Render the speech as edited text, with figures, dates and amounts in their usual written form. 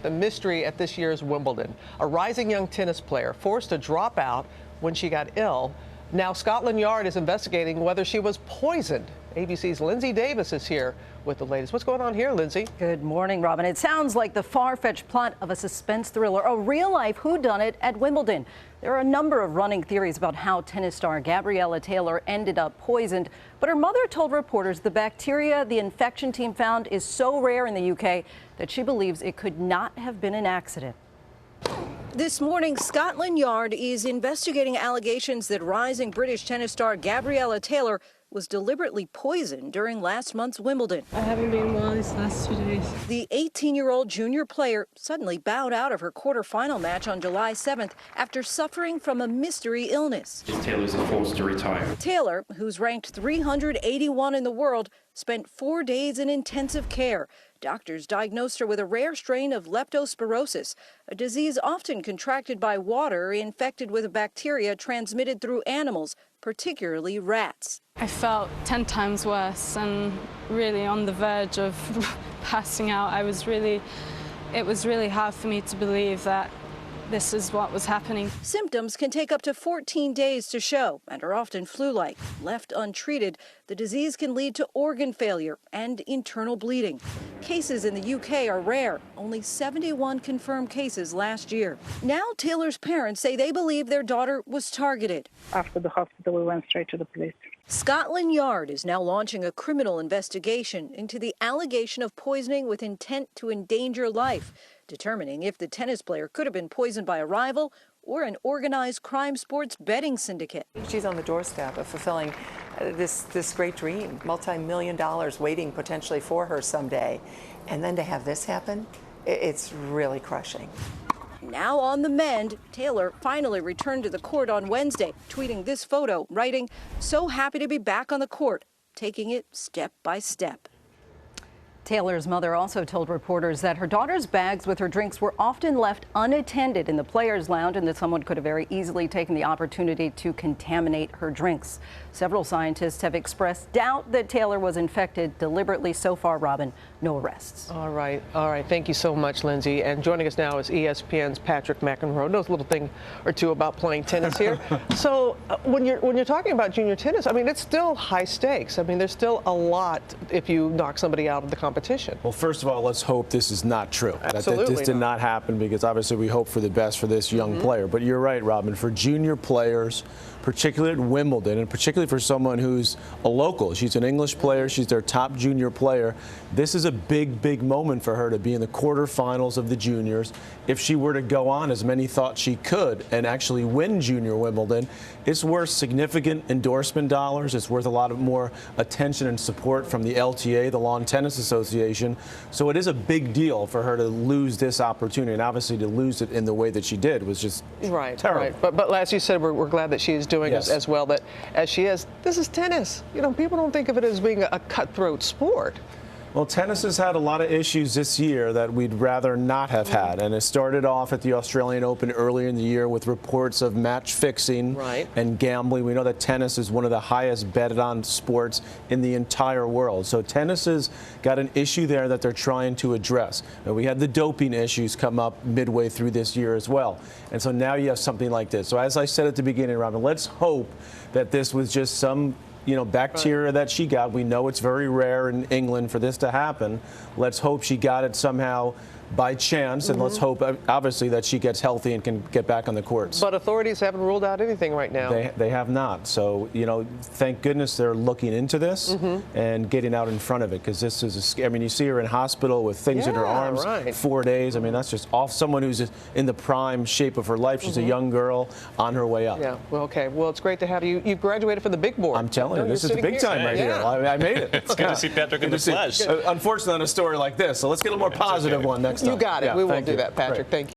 the mystery at this year's Wimbledon. A rising young tennis player forced to drop out when she got ill. Now Scotland Yard is investigating whether she was poisoned. ABC's Lindsay Davis is here with the latest. What's going on here, Lindsay? Good morning, Robin. It sounds like the far-fetched plot of a suspense thriller, a real-life whodunit at Wimbledon. There are a number of running theories about how tennis star Gabriella Taylor ended up poisoned, but her mother told reporters the bacteria the infection team found is so rare in the UK that she believes it could not have been an accident. This morning, Scotland Yard is investigating allegations that rising British tennis star Gabriella Taylor was deliberately poisoned during last month's Wimbledon. I haven't been well these last 2 days. The 18-year-old junior player suddenly bowed out of her quarterfinal match on July 7th after suffering from a mystery illness. Taylor's forced to retire. Taylor, who's ranked 381 in the world, spent 4 days in intensive care. Doctors diagnosed her with a rare strain of leptospirosis, a disease often contracted by water infected with a bacteria transmitted through animals, particularly rats. I felt 10 times worse and really on the verge of passing out. It was really hard for me to believe that this is what was happening. Symptoms can take up to 14 days to show and are often flu-like. Left untreated, the disease can lead to organ failure and internal bleeding. Cases in the UK are rare, only 71 confirmed cases last year. Now Taylor's parents say they believe their daughter was targeted. After the hospital, we went straight to the police. Scotland Yard is now launching a criminal investigation into the allegation of poisoning with intent to endanger life, determining if the tennis player could have been poisoned by a rival or an organized crime sports betting syndicate. She's on the doorstep of fulfilling this great dream, multi-million dollars waiting potentially for her someday. And then to have this happen, it's really crushing. Now on the mend, Taylor finally returned to the court on Wednesday, tweeting this photo, writing, "So happy to be back on the court, taking it step by step." Taylor's mother also told reporters that her daughter's bags with her drinks were often left unattended in the players' lounge and that someone could have very easily taken the opportunity to contaminate her drinks. Several scientists have expressed doubt that Taylor was infected deliberately. So far, Robin, no arrests. All right. Thank you so much, Lindsay. And joining us now is ESPN's Patrick McEnroe. Knows a little thing or two about playing tennis here. So when you're talking about junior tennis, I mean, it's still high stakes. I mean, there's still a lot if you knock somebody out of the competition. Well, first of all, let's hope this is not true. Absolutely that this did not happen, because obviously we hope for the best for this young player. But you're right, Robin, for junior players, particularly at Wimbledon, and particularly for someone who's a local. She's an English player. She's their top junior player. This is a big, big moment for her to be in the quarterfinals of the juniors. If she were to go on, as many thought she could, and actually win junior Wimbledon, it's worth significant endorsement dollars. It's worth a lot of more attention and support from the LTA, the Lawn Tennis Association. So it is a big deal for her to lose this opportunity, and obviously to lose it in the way that she did was just terrible. Right. But as you said, we're glad that she is doing Yes. as well that as she is. This is tennis. You know, people don't think of it as being a cutthroat sport. Well, tennis has had a lot of issues this year that we'd rather not have had. And it started off at the Australian Open earlier in the year with reports of match fixing and gambling. We know that tennis is one of the highest betted on sports in the entire world. So tennis has got an issue there that they're trying to address. And we had the doping issues come up midway through this year as well. And so now you have something like this. So as I said at the beginning, Robin, let's hope that this was just some bacteria that she got. We know it's very rare in England for this to happen. Let's hope she got it somehow by chance, and let's hope, obviously, that she gets healthy and can get back on the courts. But authorities haven't ruled out anything right now. They have not. So, thank goodness they're looking into this and getting out in front of it, because this is I mean, you see her in hospital with things in her arms, 4 days. I mean, that's just off someone who's in the prime shape of her life. She's a young girl on her way up. Yeah, well, okay. Well, it's great to have you. You graduated from the big board. I'm telling you, this is the big time right here. I made it. It's good to see Patrick in the flesh. Unfortunately, on a story like this. So let's get a more positive one next time. You got it. We will do you. that, Patrick. Great. Thank you.